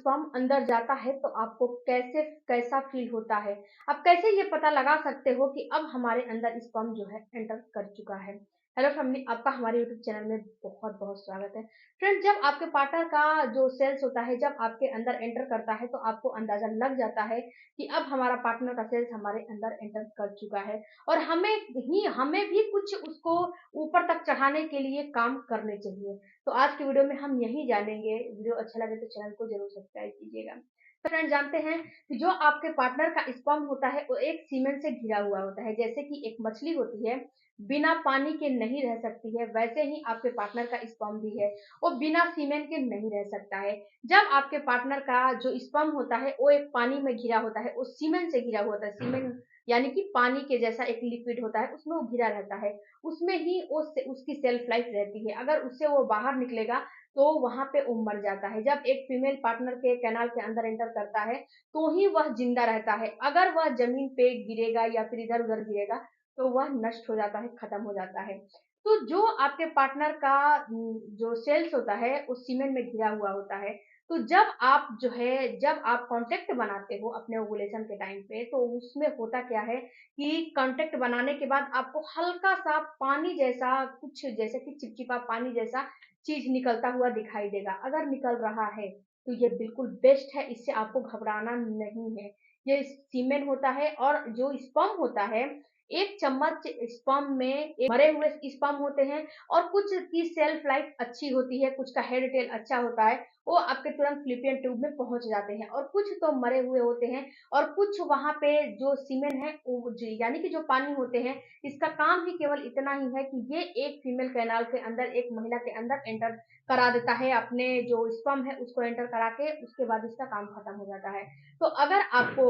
Sperm अंदर जाता है तो आपको कैसा फील होता है? आप कैसे ये पता लगा सकते हो कि अब हमारे अंदर स्पर्म जो है एंटर कर चुका है? हेलो फैमिली, आपका हमारे यूट्यूब चैनल में बहुत-बहुत स्वागत है। फ्रेंड्स, जब आपके पार्टनर का जो सेल्स होता है, जब आपके अंदर एंटर करता है तो आपको अंदाज़ा लग जाता है कि अब हमारा पार्टनर का सेल्स हमारे अंदर एंटर कर चुका है और हमें भी कुछ उसको ऊपर तक चढ़ाने के लिए काम करने चाहिए। तो आज की वीडियो में हम यही जानेंगे। वीडियो अच्छा लगे तो चैनल को जरूर सब्सक्राइब कीजिएगा। तो फ्रेंड, जानते हैं कि जो आपके पार्टनर का स्पर्म होता है वो एक सीमेंट से घिरा हुआ होता है। जैसे कि एक मछली होती है, बिना पानी के नहीं रह सकती है, वैसे ही आपके पार्टनर का स्पर्म भी है, वो बिना सीमेंट के नहीं रह सकता है। जब आपके पार्टनर का जो स्पर्म होता है वो एक पानी में घिरा होता है, वो सीमेंट से घिरा होता है। सीमेंट यानी कि पानी के जैसा एक लिक्विड होता है, उसमें वो घिरा रहता है, उसमें ही उसकी सेल्फ लाइफ रहती है। अगर उससे वो बाहर निकलेगा तो वहां पे वो मर जाता है। जब एक फीमेल पार्टनर के कैनाल के अंदर एंटर करता है तो ही वह जिंदा रहता है। अगर वह जमीन पे गिरेगा या फिर इधर उधर गिरेगा तो वह नष्ट हो जाता है, खत्म हो जाता है। तो जो आपके पार्टनर का जो सेल्स होता है उस सीमेंट में घिरा हुआ होता है। तो जब आप कांटेक्ट बनाते हो अपने ओवुलेशन के टाइम पे, तो उसमें होता क्या है कि कांटेक्ट बनाने के बाद आपको हल्का सा पानी जैसा कुछ, जैसे कि चिपचिपा पानी जैसा चीज निकलता हुआ दिखाई देगा। अगर निकल रहा है तो ये बिल्कुल बेस्ट है, इससे आपको घबराना नहीं है। ये सीमेंट होता है और जो स्पर्म होता है, एक चम्मच स्पर्म में मरे हुए स्पर्म होते हैं और कुछ की सेल्फ लाइफ अच्छी होती है, कुछ का हेड टेल अच्छा होता है, वो आपके तुरंत फ्लिपियन ट्यूब में पहुंच जाते हैं। और कुछ तो मरे हुए होते हैं और कुछ वहां पे जो सीमेंट है यानी कि जो पानी होते हैं, इसका काम ही केवल इतना ही है कि ये एक फीमेल कैनाल के अंदर, एक महिला के अंदर एंटर करा देता है, अपने जो स्पर्म है उसको एंटर करा के उसके बाद इसका काम खत्म हो जाता है। तो अगर आपको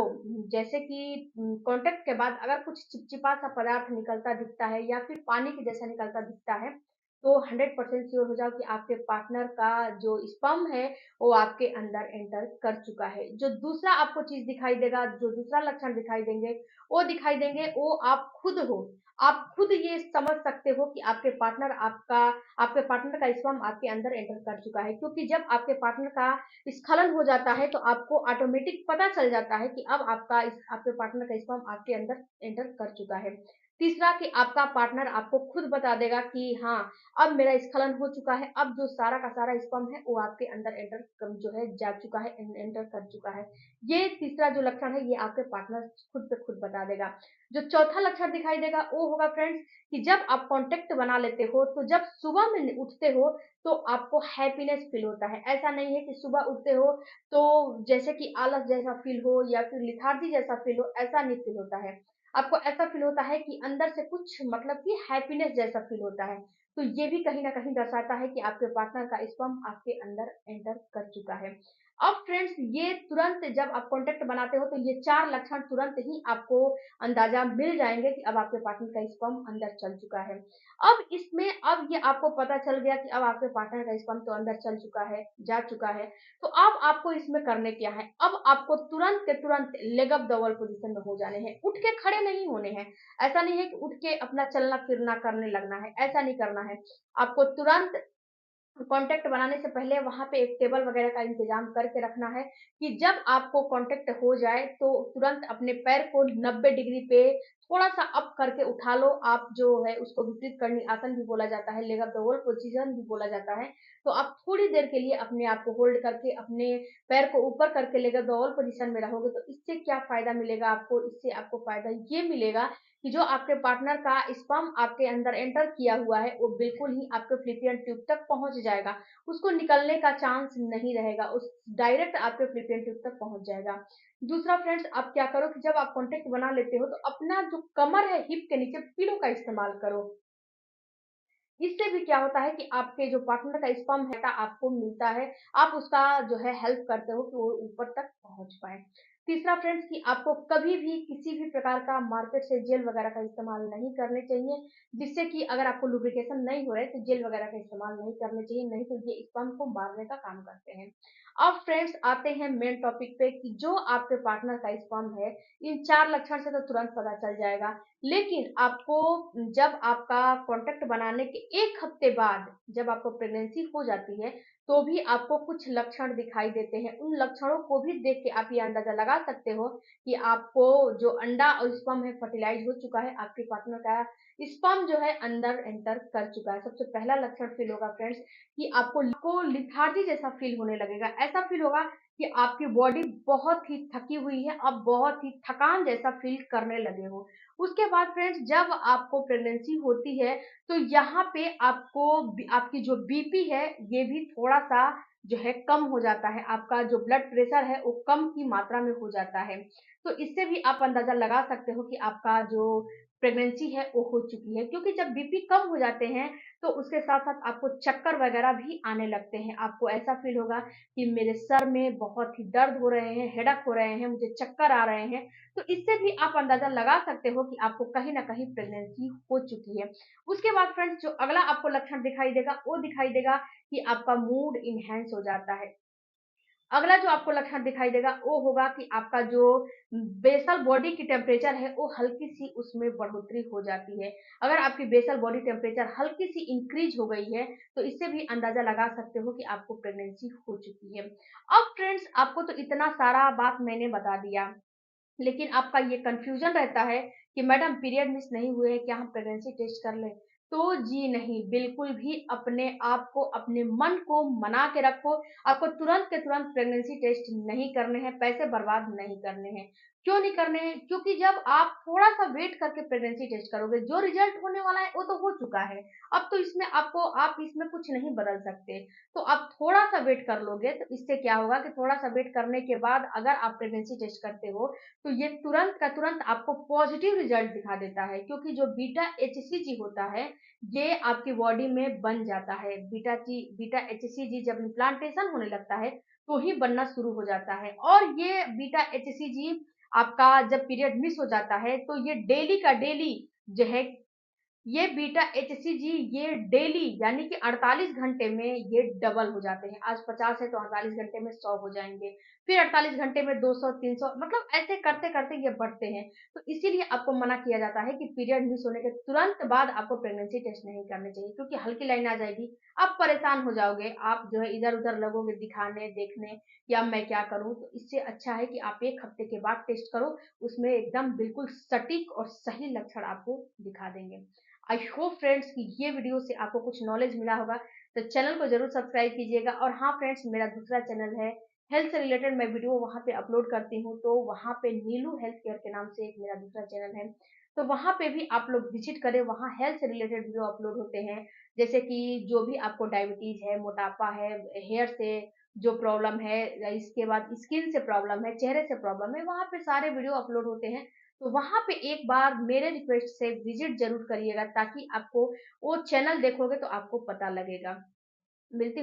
जैसे कि कांटेक्ट के बाद अगर कुछ चिपचिपा सा पदार्थ निकलता दिखता है या फिर पानी के जैसा निकलता दिखता है, तो 100% श्योर हो जाओ कि आपके पार्टनर का जो स्पर्म है वो आपके अंदर एंटर कर चुका है। जो दूसरा आपको चीज दिखाई देगा, जो दूसरा लक्षण दिखाई देंगे, वो आप खुद हो। आप खुद ये समझ सकते हो कि आपके पार्टनर का स्पर्म आपके अंदर एंटर कर चुका है, क्योंकि जब आपके पार्टनर का स्खलन हो जाता है तो आपको ऑटोमेटिक पता चल जाता है कि अब आपके पार्टनर का स्पर्म आपके अंदर एंटर कर चुका है। तीसरा कि आपका पार्टनर आपको खुद बता देगा कि हाँ, अब मेरा स्खलन हो चुका है, अब जो सारा का सारा स्पर्म है वो आपके अंदर जो है जा चुका है, एंटर कर चुका है। ये तीसरा जो लक्षण है ये आपके पार्टनर खुद पे खुद बता देगा। जो चौथा लक्षण दिखाई देगा वो होगा फ्रेंड्स कि जब आप कांटेक्ट बना लेते हो तो जब सुबह में उठते हो तो आपको हैप्पीनेस फील होता है। ऐसा नहीं है कि सुबह उठते हो तो जैसे कि आलस जैसा फील हो या फिर लिथार्जी जैसा फील हो, ऐसा नहीं फील होता है। आपको ऐसा फील होता है कि अंदर से कुछ मतलब कि हैप्पीनेस जैसा फील होता है। तो ये भी कहीं ना कहीं दर्शाता है कि आपके पार्टनर का स्पर्म आपके अंदर एंटर कर चुका है। अब फ्रेंड्स, ये तुरंत जब आप कांटेक्ट बनाते हो तो ये चार लक्षण तुरंत ही आपको अंदाजा मिल जाएंगे कि अब आपके पार्टनर का स्पर्म अंदर चल चुका है। अब ये आपको पता चल गया कि अब आपके पार्टनर का स्पर्म तो अंदर चल चुका है, जा चुका है। तो अब आपको इसमें करने क्या है? अब आपको तुरंत के तुरंत leg up the world position में हो जाने हैं। उठ के खड़े नहीं होने हैं। ऐसा नहीं है कि उठ के अपना चलना फिरना करने लगना है, ऐसा नहीं करना है। आपको तुरंत कांटेक्ट बनाने से पहले वहां पे एक टेबल वगैरह का इंतजाम करके रखना है कि जब आपको कांटेक्ट हो जाए तो तुरंत अपने पैर को 90 डिग्री पे थोड़ा सा अप करके उठा लो। आप जो है उसको विपरीत करनी आसन भी बोला जाता है, leg up the world position भी बोला जाता है। तो आप थोड़ी देर के लिए अपने आप को होल्ड करके अपने पैर को ऊपर करके leg up the world position में रहोगे तो इससे क्या फायदा मिलेगा आपको? इससे आपको फायदा ये मिलेगा कि जो आपके पार्टनर का स्पर्म आपके अंदर एंटर किया हुआ है वो बिल्कुल ही आपके फ्लिपियन ट्यूब तक पहुंच जाएगा। उसको निकलने का चांस नहीं रहेगा, उस डायरेक्ट आपके फ्लिपियन ट्यूब तक पहुंच जाएगा। दूसरा फ्रेंड्स, आप क्या करो कि जब आप कॉन्टेक्ट बना लेते हो तो अपना जो कमर है, हिप के नीचे पिलो का इस्तेमाल करो। इससे भी क्या होता है कि आपके जो पार्टनर का स्पर्म है आपको मिलता है, आप उसका जो है हेल्प करते हो कि वो ऊपर तक पहुंच पाए। तीसरा फ्रेंड्स कि आपको कभी भी किसी भी प्रकार का मार्केट से जेल वगैरह का इस्तेमाल नहीं करने चाहिए, जिससे कि अगर आपको लुब्रिकेशन नहीं हो रहा है तो जेल वगैरह का इस्तेमाल नहीं करने चाहिए, नहीं तो ये स्पर्म को मारने का काम करते हैं। अब फ्रेंड्स आते हैं मेन टॉपिक पे कि जो आपके पार्टनर का स्पर्म है, इन चार लक्षण से तो तुरंत पता चल जाएगा, लेकिन आपको जब आपका कॉन्टेक्ट बनाने के 1 हफ्ते बाद जब आपको प्रेगनेंसी हो जाती है तो भी आपको कुछ लक्षण दिखाई देते हैं, उन लक्षणों को भी देख के आप ये अंदाजा लगा सकते हो कि आपको जो अंडा और स्पर्म है फर्टिलाइज हो चुका है, आपके पार्टनर का स्पर्म जो है अंदर एंटर कर चुका है। सबसे पहला लक्षण फील होगा फ्रेंड्स कि आपको लिथार्जी जैसा फील होने लगेगा। ऐसा फील होगा कि आपकी बॉडी बहुत ही थकी हुई है, आप बहुत ही थकान जैसा फील करने लगे हो। उसके बाद फ्रेंड्स जब आपको प्रेगनेंसी होती है तो यहाँ पे आपको आपकी जो बीपी है ये भी थोड़ा सा जो है कम हो जाता है, आपका जो ब्लड प्रेशर है वो कम की मात्रा में हो जाता है। तो इससे भी आप अंदाजा लगा सकते हो कि आपका जो प्रेगनेंसी है वो हो चुकी है, क्योंकि जब बीपी कम हो जाते हैं तो उसके साथ साथ आपको चक्कर वगैरह भी आने लगते हैं। आपको ऐसा फील होगा कि मेरे सर में बहुत ही दर्द हो रहे हैं, हेडक हो रहे हैं, मुझे चक्कर आ रहे हैं। तो इससे भी आप अंदाजा लगा सकते हो कि आपको कहीं ना कहीं प्रेगनेंसी हो चुकी है। उसके बाद फ्रेंड्स जो अगला आपको लक्षण दिखाई देगा वो दिखाई देगा कि आपका मूड इनहेंस हो जाता है। अगला जो आपको लक्षण दिखाई देगा वो होगा कि आपका जो बेसल बॉडी की टेम्परेचर है वो हल्की सी उसमें बढ़ोतरी हो जाती है। अगर आपकी बेसल बॉडी टेम्परेचर हल्की सी इंक्रीज हो गई है तो इससे भी अंदाजा लगा सकते हो कि आपको प्रेगनेंसी हो चुकी है। अब फ्रेंड्स आपको तो इतना सारा बात मैंने बता दिया, लेकिन आपका ये कंफ्यूजन रहता है कि मैडम पीरियड मिस नहीं हुए हैं, क्या हम प्रेगनेंसी टेस्ट कर लें? तो जी नहीं, बिल्कुल भी अपने आप को, अपने मन को मना के रखो। आपको तुरंत के तुरंत प्रेगनेंसी टेस्ट नहीं करने हैं, पैसे बर्बाद नहीं करने हैं। क्यों नहीं करने हैं? क्योंकि जब आप थोड़ा सा वेट करके प्रेगनेंसी टेस्ट करोगे, जो रिजल्ट होने वाला है वो तो हो चुका है। अब तो इसमें आप इसमें कुछ नहीं बदल सकते। तो आप थोड़ा सा वेट कर लोगे तो इससे क्या होगा कि थोड़ा सा वेट करने के बाद अगर आप प्रेगनेंसी टेस्ट करते हो तो ये तुरंत का तुरंत आपको पॉजिटिव रिजल्ट दिखा देता है, क्योंकि जो बीटा एचसीजी होता है ये आपकी बॉडी में बन जाता है। बीटा एचसीजी जब इम्प्लांटेशन होने लगता है तो ही बनना शुरू हो जाता है, और ये बीटा एचसीजी आपका जब पीरियड मिस हो जाता है तो ये डेली का डेली जो है ये बीटा एचसीजी ये डेली यानी कि 48 घंटे में ये डबल हो जाते हैं। आज 50 है तो 48 घंटे में 100 हो जाएंगे, फिर 48 घंटे में 200 300, मतलब ऐसे करते करते ये बढ़ते हैं। तो इसीलिए आपको मना किया जाता है कि पीरियड मिस होने के तुरंत बाद आपको प्रेगनेंसी टेस्ट नहीं करने चाहिए, क्योंकि हल्की लाइन आ जाएगी, आप परेशान हो जाओगे, आप जो है इधर उधर लगोगे दिखाने देखने कि अब मैं क्या करूं। तो इससे अच्छा है कि आप 1 हफ्ते के बाद टेस्ट करो, उसमें एकदम बिल्कुल सटीक और सही लक्षण आपको दिखा देंगे। आई होप फ्रेंड्स कि ये वीडियो से आपको कुछ नॉलेज मिला होगा, तो चैनल को जरूर सब्सक्राइब कीजिएगा। और हाँ फ्रेंड्स, मेरा दूसरा चैनल है हेल्थ से रिलेटेड, मैं वीडियो वहाँ पे अपलोड करती हूँ, तो वहाँ पे नीलू हेल्थ केयर के नाम से एक मेरा दूसरा चैनल है, तो वहाँ पे भी आप लोग विजिट करें। वहाँ हेल्थ से रिलेटेड वीडियो अपलोड होते हैं, जैसे कि जो भी आपको डायबिटीज है, मोटापा है, हेयर से जो प्रॉब्लम है, या इसके बाद स्किन से प्रॉब्लम है, चेहरे से प्रॉब्लम है, वहाँ पे सारे वीडियो अपलोड होते हैं। तो वहाँ पे एक बार मेरे रिक्वेस्ट से विजिट जरूर करिएगा, ताकि आपको वो चैनल देखोगे तो आपको पता लगेगा। मिलती